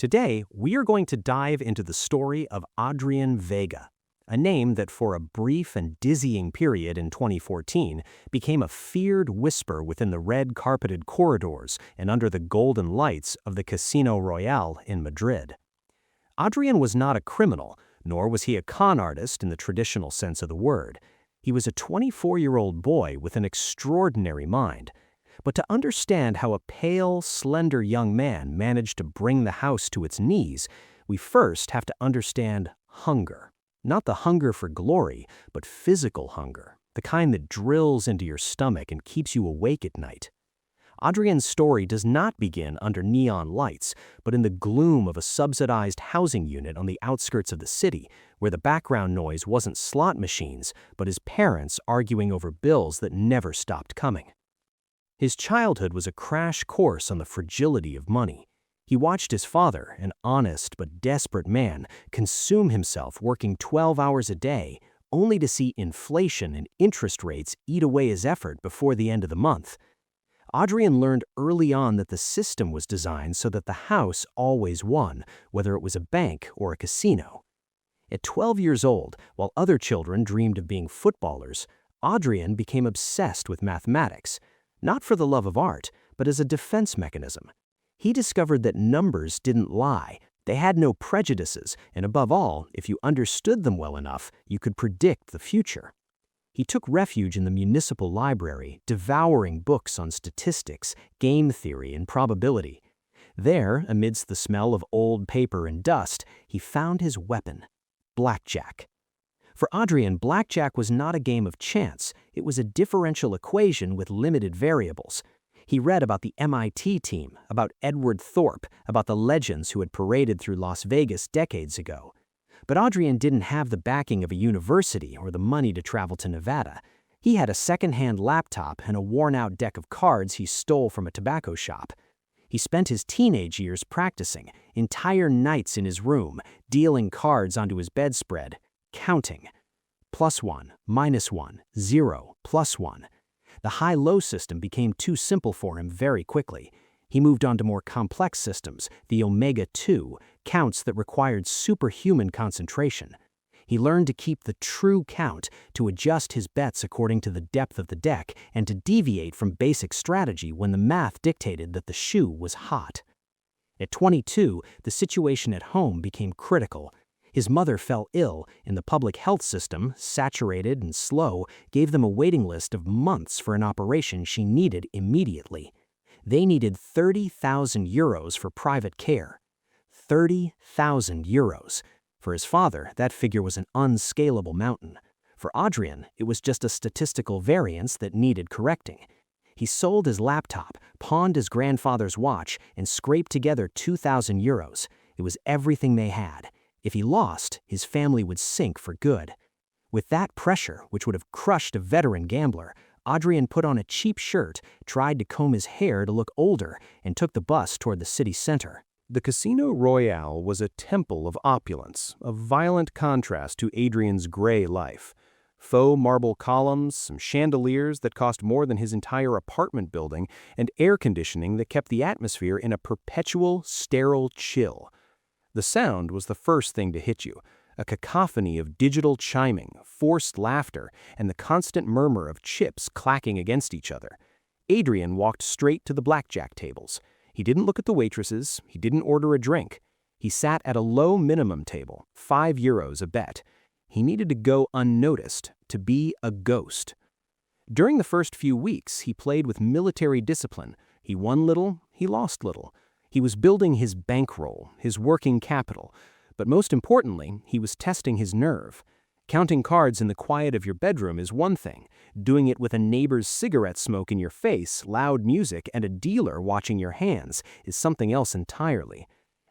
Today, we are going to dive into the story of Adrián Vega, a name that for a brief and dizzying period in 2014 became a feared whisper within the red-carpeted corridors and under the golden lights of the Casino Royale in Madrid. Adrián was not a criminal, nor was he a con artist in the traditional sense of the word. He was a 24-year-old boy with an extraordinary mind. But to understand how a pale, slender young man managed to bring the house to its knees, we first have to understand hunger. Not the hunger for glory, but physical hunger, the kind that drills into your stomach and keeps you awake at night. Adrián's story does not begin under neon lights, but in the gloom of a subsidized housing unit on the outskirts of the city, where the background noise wasn't slot machines, but his parents arguing over bills that never stopped coming. His childhood was a crash course on the fragility of money. He watched his father, an honest but desperate man, consume himself working 12 hours a day, only to see inflation and interest rates eat away his effort before the end of the month. Adrián learned early on that the system was designed so that the house always won, whether it was a bank or a casino. At 12 years old, while other children dreamed of being footballers, Adrián became obsessed with mathematics. Not for the love of art, but as a defense mechanism. He discovered that numbers didn't lie, they had no prejudices, and above all, if you understood them well enough, you could predict the future. He took refuge in the municipal library, devouring books on statistics, game theory, and probability. There, amidst the smell of old paper and dust, he found his weapon, Blackjack. For Adrián, Blackjack was not a game of chance, it was a differential equation with limited variables. He read about the MIT team, about Edward Thorpe, about the legends who had paraded through Las Vegas decades ago. But Adrián didn't have the backing of a university or the money to travel to Nevada. He had a second-hand laptop and a worn-out deck of cards he stole from a tobacco shop. He spent his teenage years practicing, entire nights in his room, dealing cards onto his bedspread, counting. +1, -1, 0, +1. The high-low system became too simple for him very quickly. He moved on to more complex systems, the omega-2, counts that required superhuman concentration. He learned to keep the true count, to adjust his bets according to the depth of the deck, and to deviate from basic strategy when the math dictated that the shoe was hot. At 22, the situation at home became critical. His mother fell ill, and the public health system, saturated and slow, gave them a waiting list of months for an operation she needed immediately. They needed 30,000 euros for private care. 30,000 euros. For his father, that figure was an unscalable mountain. For Adrián, it was just a statistical variance that needed correcting. He sold his laptop, pawned his grandfather's watch, and scraped together 2,000 euros. It was everything they had. If he lost, his family would sink for good. With that pressure, which would have crushed a veteran gambler, Adrián put on a cheap shirt, tried to comb his hair to look older, and took the bus toward the city center. The Casino Royale was a temple of opulence, a violent contrast to Adrián's gray life. Faux marble columns, some chandeliers that cost more than his entire apartment building, and air conditioning that kept the atmosphere in a perpetual, sterile chill. The sound was the first thing to hit you, a cacophony of digital chiming, forced laughter, and the constant murmur of chips clacking against each other. Adrián walked straight to the blackjack tables. He didn't look at the waitresses, he didn't order a drink. He sat at a low minimum table, 5 euros a bet. He needed to go unnoticed, to be a ghost. During the first few weeks, he played with military discipline. He won little, he lost little. He was building his bankroll, his working capital, but most importantly, he was testing his nerve. Counting cards in the quiet of your bedroom is one thing. Doing it with a neighbor's cigarette smoke in your face, loud music, and a dealer watching your hands is something else entirely.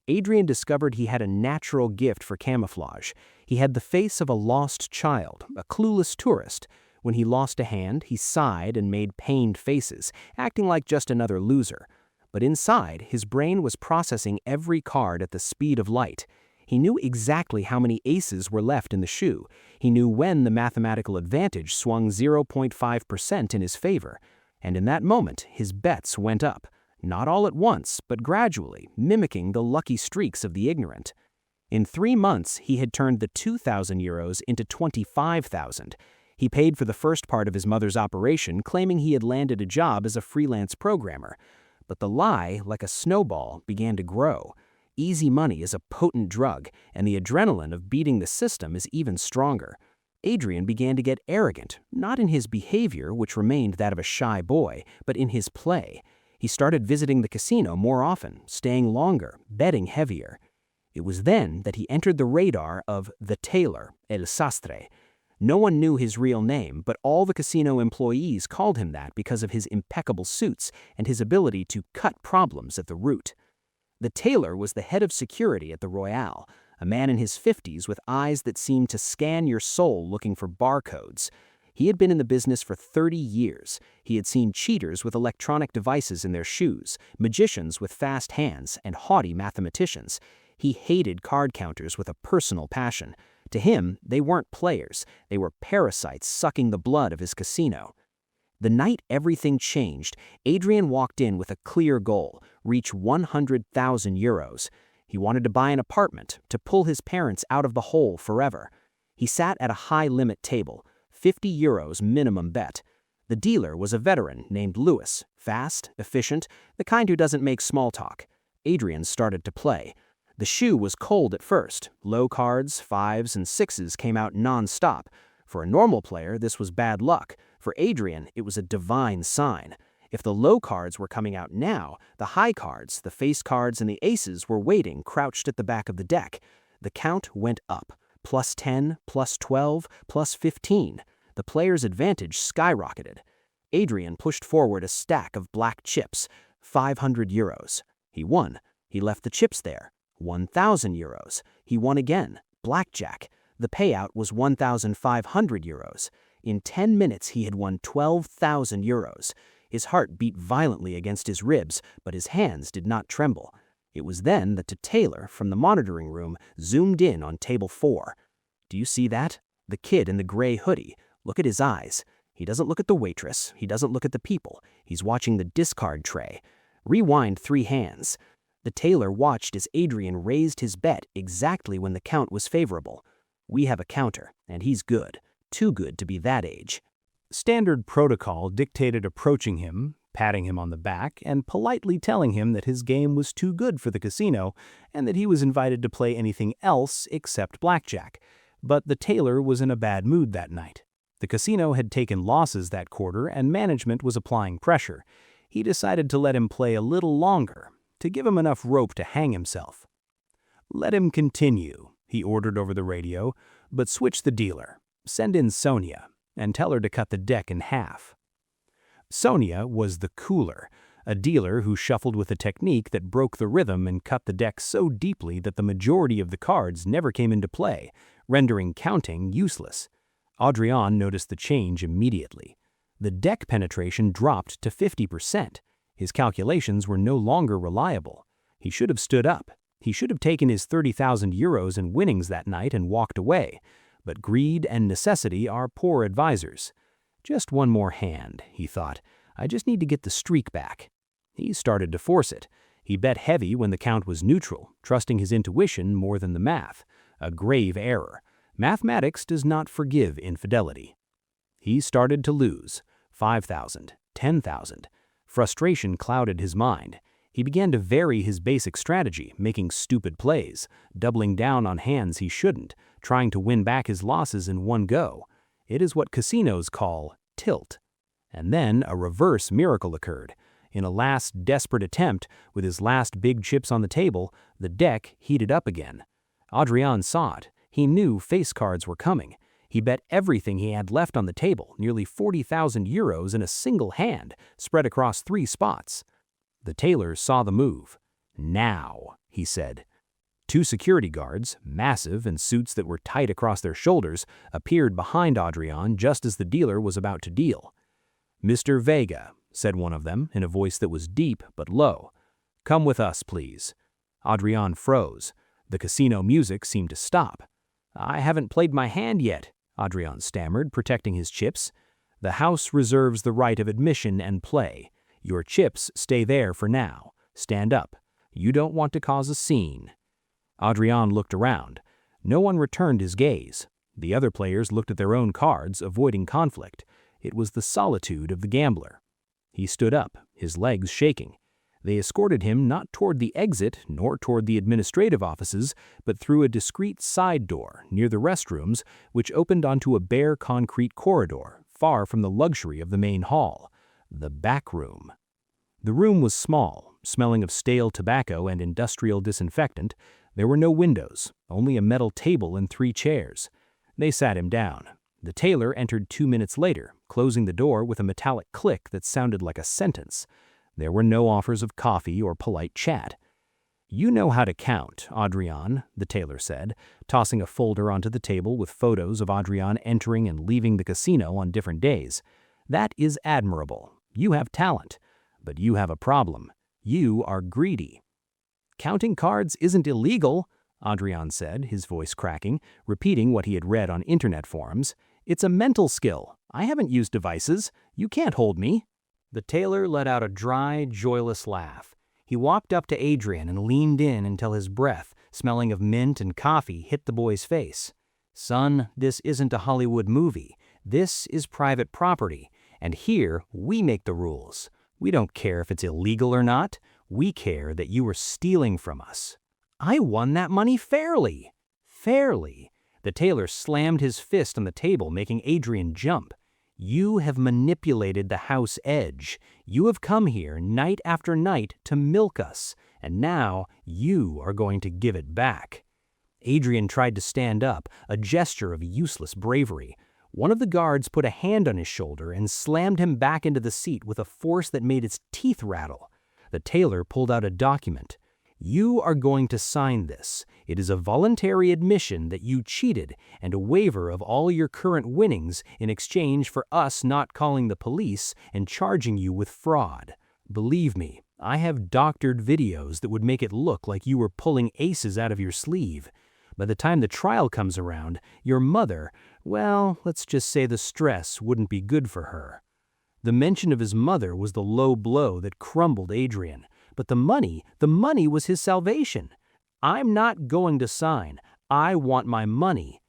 Adrián discovered he had a natural gift for camouflage. He had the face of a lost child, a clueless tourist. When he lost a hand, he sighed and made pained faces, acting like just another loser. But inside, his brain was processing every card at the speed of light. He knew exactly how many aces were left in the shoe. He knew when the mathematical advantage swung 0.5% in his favor. And in that moment, his bets went up. not all at once, but gradually, mimicking the lucky streaks of the ignorant. In 3 months, he had turned the 2,000 euros into 25,000. He paid for the first part of his mother's operation, claiming he had landed a job as a freelance programmer. But the lie, like a snowball, began to grow. Easy money is a potent drug, and the adrenaline of beating the system is even stronger. Adrián began to get arrogant, not in his behavior, which remained that of a shy boy, but in his play. He started visiting the casino more often, staying longer, betting heavier. It was then that he entered the radar of the tailor, el sastre. No one knew his real name, but all the casino employees called him that because of his impeccable suits and his ability to cut problems at the root. The tailor was the head of security at the Royale, a man in his 50s with eyes that seemed to scan your soul looking for barcodes. He had been in the business for 30 years. He had seen cheaters with electronic devices in their shoes, magicians with fast hands, and haughty mathematicians. He hated card counters with a personal passion. To him, they weren't players. They were parasites sucking the blood of his casino. The night everything changed, Adrián walked in with a clear goal: reach 100,000 euros. He wanted to buy an apartment, to pull his parents out of the hole forever. He sat at a high-limit table, 50 euros minimum bet. The dealer was a veteran named Louis, fast, efficient, the kind who doesn't make small talk. Adrián started to play. The shoe was cold at first. Low cards, 5s, and 6s came out non-stop. For a normal player, this was bad luck. For Adrián, it was a divine sign. If the low cards were coming out now, the high cards, the face cards, and the aces were waiting crouched at the back of the deck. The count went up. +10, +12, +15. The player's advantage skyrocketed. Adrián pushed forward a stack of black chips, 500 euros. He won. He left the chips there. 1,000 euros. He won again. Blackjack. The payout was 1,500 euros. In 10 minutes, he had won 12,000 euros. His heart beat violently against his ribs, but his hands did not tremble. It was then that the tailor from the monitoring room zoomed in on table 4. Do you see that? The kid in the gray hoodie. Look at his eyes. He doesn't look at the waitress. He doesn't look at the people. He's watching the discard tray. Rewind 3 hands. The tailor watched as Adrián raised his bet exactly when the count was favorable. We have a counter, and he's good. Too good to be that age. Standard protocol dictated approaching him, patting him on the back, and politely telling him that his game was too good for the casino and that he was invited to play anything else except blackjack. But the tailor was in a bad mood that night. The casino had taken losses that quarter and management was applying pressure. He decided to let him play a little longer, to give him enough rope to hang himself. "Let him continue," he ordered over the radio, "but switch the dealer. Send in Sonia, and tell her to cut the deck in half." Sonia was the cooler, a dealer who shuffled with a technique that broke the rhythm and cut the deck so deeply that the majority of the cards never came into play, rendering counting useless. Adrián noticed the change immediately. The deck penetration dropped to 50%. His calculations were no longer reliable. He should have stood up. He should have taken his 30,000 euros in winnings that night and walked away. But greed and necessity are poor advisors. Just one more hand, he thought. I just need to get the streak back. He started to force it. He bet heavy when the count was neutral, trusting his intuition more than the math. A grave error. Mathematics does not forgive infidelity. He started to lose. 5,000, 10,000. Frustration clouded his mind. He began to vary his basic strategy, making stupid plays, doubling down on hands he shouldn't, trying to win back his losses in one go. It is what casinos call tilt. And then a reverse miracle occurred. In a last desperate attempt, with his last big chips on the table, the deck heated up again. Adrián saw it. He knew face cards were coming. He bet everything he had left on the table, nearly 40,000 euros in a single hand, spread across 3 spots. The tailor saw the move. "Now," he said. 2 security guards, massive in suits that were tight across their shoulders, appeared behind Adrián just as the dealer was about to deal. "Mr. Vega," said one of them in a voice that was deep but low. "Come with us, please." Adrián froze. The casino music seemed to stop. "I haven't played my hand yet," Adrián stammered, protecting his chips. "The house reserves the right of admission and play. Your chips stay there for now. Stand up. You don't want to cause a scene." Adrián looked around. No one returned his gaze. The other players looked at their own cards, avoiding conflict. It was the solitude of the gambler. He stood up, his legs shaking. They escorted him not toward the exit nor toward the administrative offices, but through a discreet side door near the restrooms, which opened onto a bare concrete corridor, far from the luxury of the main hall. The Backroom. The room was small, smelling of stale tobacco and industrial disinfectant. There were no windows, only a metal table and 3 chairs. They sat him down. The tailor entered 2 minutes later, closing the door with a metallic click that sounded like a sentence. There were no offers of coffee or polite chat. "You know how to count, Adrián," the tailor said, tossing a folder onto the table with photos of Adrián entering and leaving the casino on different days. "That is admirable. You have talent. But you have a problem. You are greedy." "Counting cards isn't illegal," Adrián said, his voice cracking, repeating what he had read on internet forums. "It's a mental skill. I haven't used devices. You can't hold me." The tailor let out a dry, joyless laugh. He walked up to Adrián and leaned in until his breath, smelling of mint and coffee, hit the boy's face. "Son, this isn't a Hollywood movie. This is private property, and here we make the rules. We don't care if it's illegal or not. We care that you are stealing from us." "I won that money fairly." "Fairly?" The tailor slammed his fist on the table, making Adrián jump. "You have manipulated the house edge. You have come here night after night to milk us, and now you are going to give it back." Adrián tried to stand up, a gesture of useless bravery. One of the guards put a hand on his shoulder and slammed him back into the seat with a force that made its teeth rattle. The tailor pulled out a document. "You are going to sign this. It is a voluntary admission that you cheated and a waiver of all your current winnings in exchange for us not calling the police and charging you with fraud. Believe me, I have doctored videos that would make it look like you were pulling aces out of your sleeve. By the time the trial comes around, your mother, well, let's just say the stress wouldn't be good for her." The mention of his mother was the low blow that crumbled Adrián. But the money was his salvation. "I'm not going to sign. I want my money."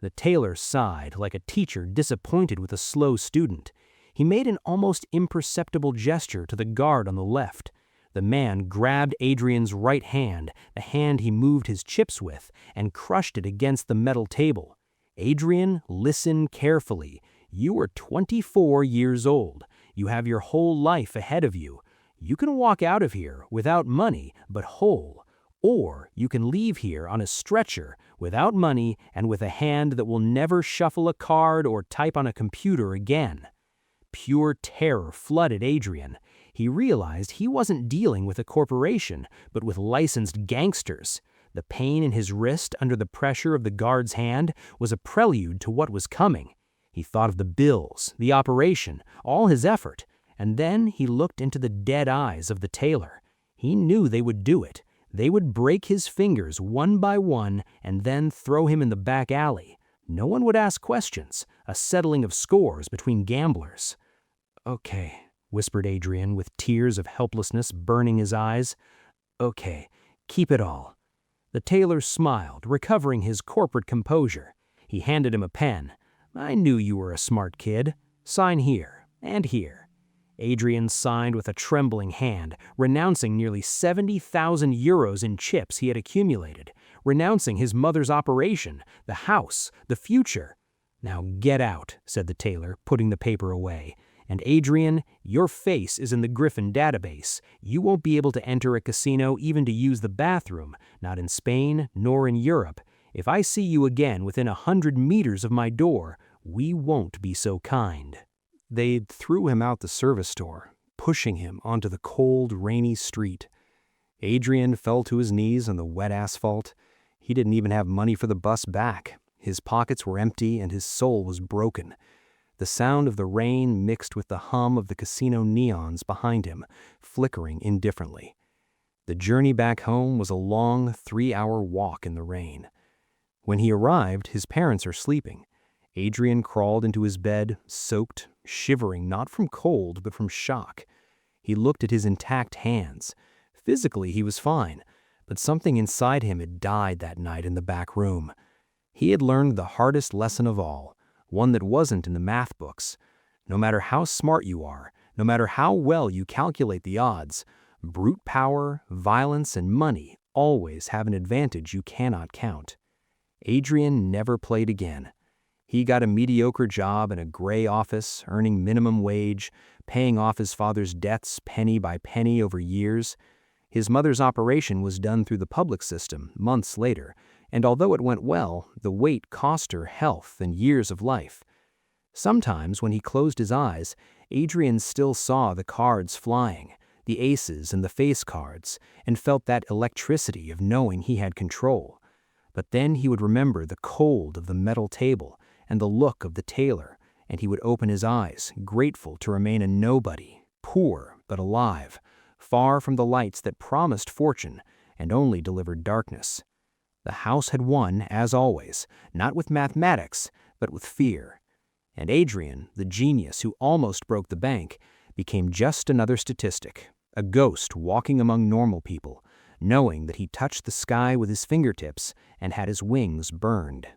The tailor sighed like a teacher disappointed with a slow student. He made an almost imperceptible gesture to the guard on the left. The man grabbed Adrián's right hand, the hand he moved his chips with, and crushed it against the metal table. "Adrián, listen carefully. You are 24 years old. You have your whole life ahead of you. You can walk out of here without money, but whole. Or you can leave here on a stretcher, without money and with a hand that will never shuffle a card or type on a computer again." Pure terror flooded Adrián. He realized he wasn't dealing with a corporation, but with licensed gangsters. The pain in his wrist under the pressure of the guard's hand was a prelude to what was coming. He thought of the bills, the operation, all his effort. And then he looked into the dead eyes of the tailor. He knew they would do it. They would break his fingers one by one and then throw him in the back alley. No one would ask questions, a settling of scores between gamblers. "Okay," whispered Adrián with tears of helplessness burning his eyes. "Okay, keep it all." The tailor smiled, recovering his corporate composure. He handed him a pen. "I knew you were a smart kid. Sign here and here." Adrián signed with a trembling hand, renouncing nearly 70,000 euros in chips he had accumulated, renouncing his mother's operation, the house, the future. "Now get out," said the tailor, putting the paper away. "And Adrián, your face is in the Griffin database. You won't be able to enter a casino even to use the bathroom, not in Spain nor in Europe. If I see you again within 100 meters of my door, we won't be so kind." They threw him out the service door, pushing him onto the cold, rainy street. Adrián fell to his knees on the wet asphalt. He didn't even have money for the bus back. His pockets were empty and his soul was broken. The sound of the rain mixed with the hum of the casino neons behind him, flickering indifferently. The journey back home was a long 3-hour walk in the rain. When he arrived, his parents are sleeping. Adrián crawled into his bed, soaked, shivering not from cold but from shock. He looked at his intact hands. Physically, he was fine, but something inside him had died that night in the back room. He had learned the hardest lesson of all, one that wasn't in the math books. No matter how smart you are, no matter how well you calculate the odds, brute power, violence, and money always have an advantage you cannot count. Adrián never played again. He got a mediocre job in a gray office, earning minimum wage, paying off his father's debts penny by penny over years. His mother's operation was done through the public system months later, and although it went well, the wait cost her health and years of life. Sometimes, when he closed his eyes, Adrián still saw the cards flying, the aces and the face cards, and felt that electricity of knowing he had control. But then he would remember the cold of the metal table and the look of the tailor, and he would open his eyes, grateful to remain a nobody, poor but alive, far from the lights that promised fortune and only delivered darkness. The house had won, as always, not with mathematics, but with fear. And Adrián, the genius who almost broke the bank, became just another statistic, a ghost walking among normal people, knowing that he touched the sky with his fingertips and had his wings burned.